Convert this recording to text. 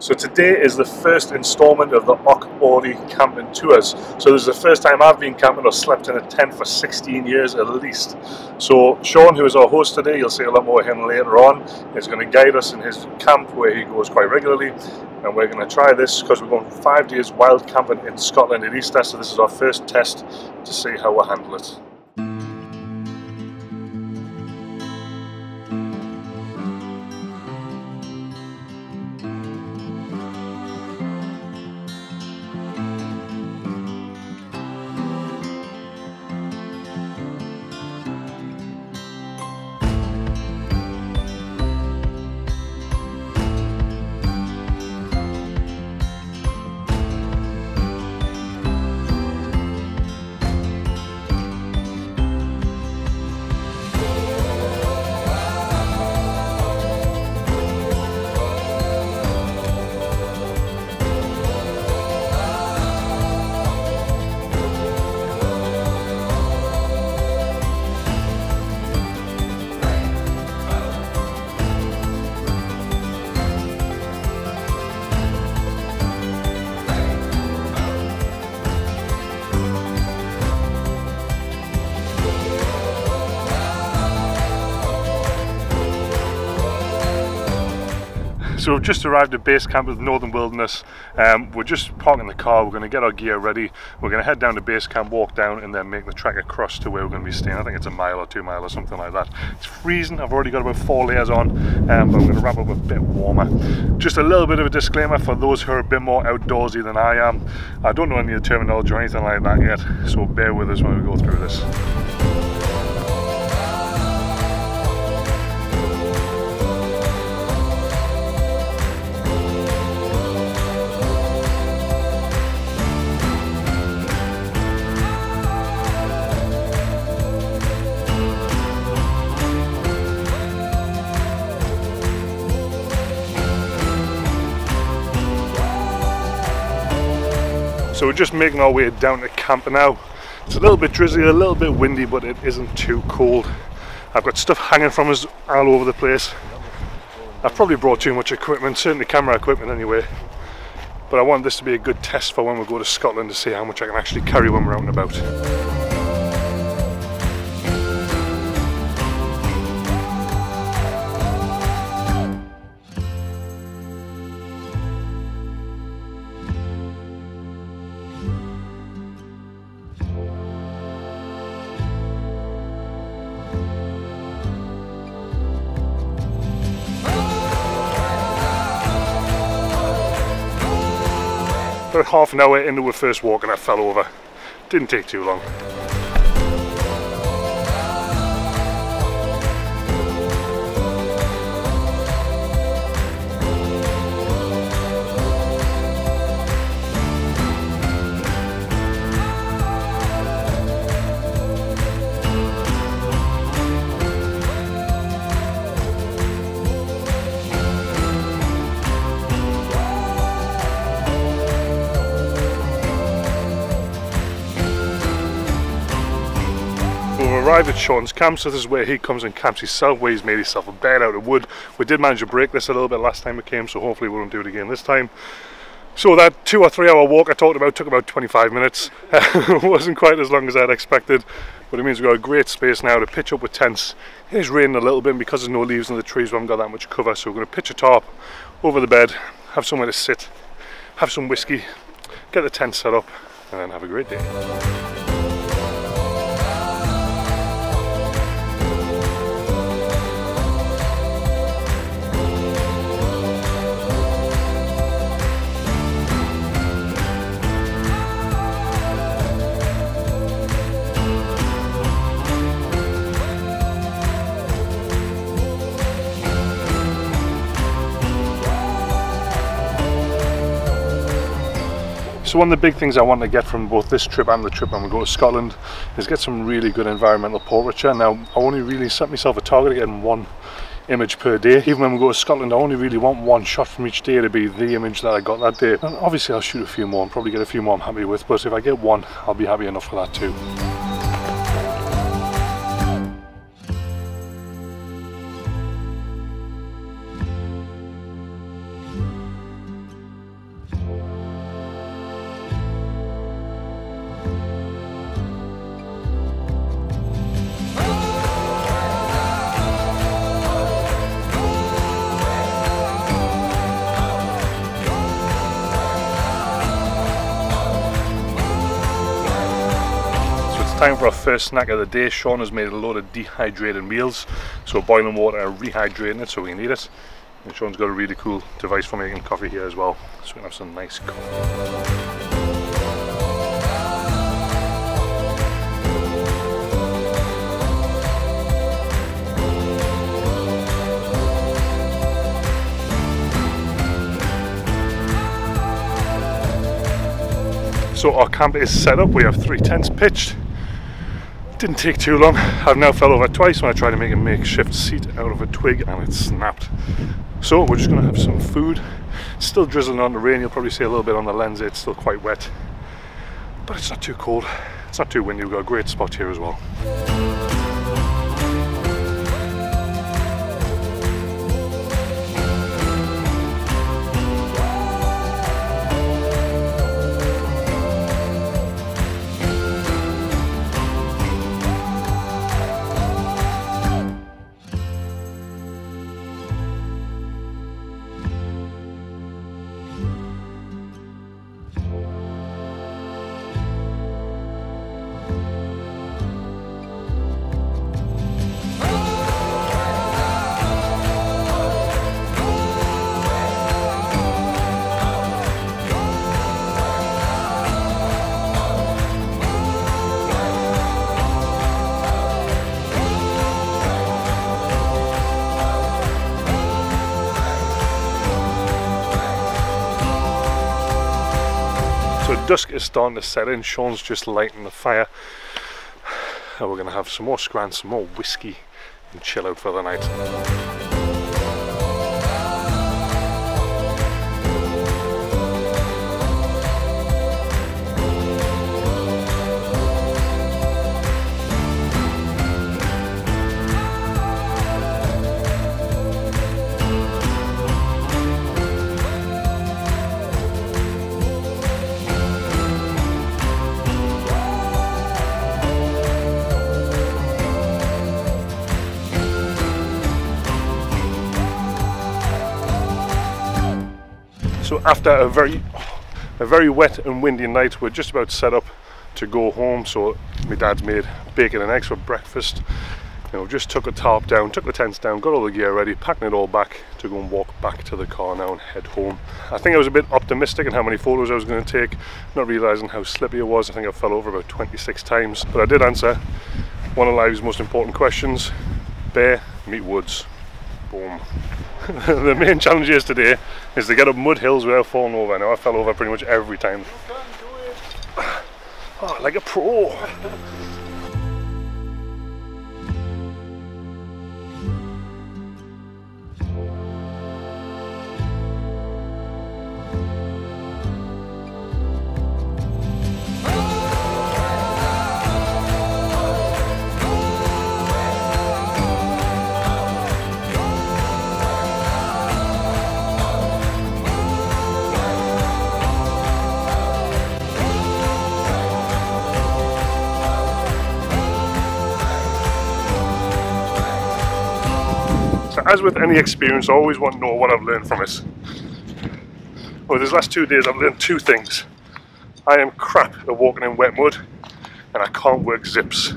So today is the first instalment of the Och Ordy camping tours. So this is the first time I've been camping or slept in a tent for 16 years at least. So Sean, who is our host today, you'll see a lot more of him later on, is going to guide us in his camp where he goes quite regularly. And we're going to try this because we're going 5 days wild camping in Scotland at Easter. So this is our first test to see how we'll handle it. So we've just arrived at base camp with Northern Wilderness. We're just parking the car, we're going to get our gear ready, we're going to head down to base camp, walk down and then make the trek across to where we're going to be staying. I think it's a mile or 2 miles or something like that. It's freezing, I've already got about 4 layers on, but I'm going to wrap up a bit warmer. Just a little bit of a disclaimer for those who are a bit more outdoorsy than I am. I don't know any of the terminology or anything like that yet, so bear with us when we go through this. So we're just making our way down to camp now. It's a little bit drizzly, a little bit windy, but it isn't too cold. I've got stuff hanging from us all over the place. I've probably brought too much equipment, certainly camera equipment anyway. But I want this to be a good test for when we go to Scotland to see how much I can actually carry when we're out and about. About half an hour into our first walk and I fell over. Didn't take too long. Arrived at Sean's camp, so this is where he comes and camps himself, where he's made himself a bed out of wood. We did manage to break this a little bit last time we came, so hopefully we won't do it again this time. So that 2 or 3 hour walk I talked about took about 25 minutes. It wasn't quite as long as I'd expected, but it means we've got a great space now to pitch up with tents. It is raining a little bit, and because there's no leaves in the trees we haven't got that much cover, so we're going to pitch a tarp over the bed, have somewhere to sit, have some whiskey, get the tent set up, and then have a great day. So one of the big things I want to get from both this trip and the trip when we go to Scotland is get some really good environmental portraiture. Now I only really set myself a target of getting 1 image per day. Even when we go to Scotland, I only really want 1 shot from each day to be the image that I got that day. And obviously I'll shoot a few more and probably get a few more I'm happy with, but if I get 1, I'll be happy enough for that too. time for our first snack of the day. Sean has made a load of dehydrated meals, so boiling water and rehydrating it so we can eat it. And Sean's got a really cool device for making coffee here as well, so we can have some nice coffee. So our camp is set up, we have 3 tents pitched. Didn't take too long. I've now fell over twice when I tried to make a makeshift seat out of a twig and it snapped. So we're just going to have some food. It's still drizzling on the rain, you'll probably see a little bit on the lens, it's still quite wet. But it's not too cold, it's not too windy, we've got a great spot here as well. So dusk is starting to set in, Sean's just lighting the fire and we're going to have some more scran, some more whiskey and chill out for the night. So after a very wet and windy night, we're just about set up to go home. So my dad's made bacon and eggs for breakfast. You know, just took the tarp down, took the tents down, got all the gear ready, packing it all back to go and walk back to the car now and head home. I think I was a bit optimistic in how many photos I was going to take, not realising how slippy it was. I think I fell over about 26 times, but I did answer one of life's most important questions: bear, meet woods. Boom. The main challenge is today is to get up mud hills without falling over. Now I fell over pretty much every time. You can do it. Oh, like a pro. So as with any experience, I always want to know what I've learned from it. Well, these last 2 days I've learned 2 things. I am crap at walking in wet mud and I can't work zips.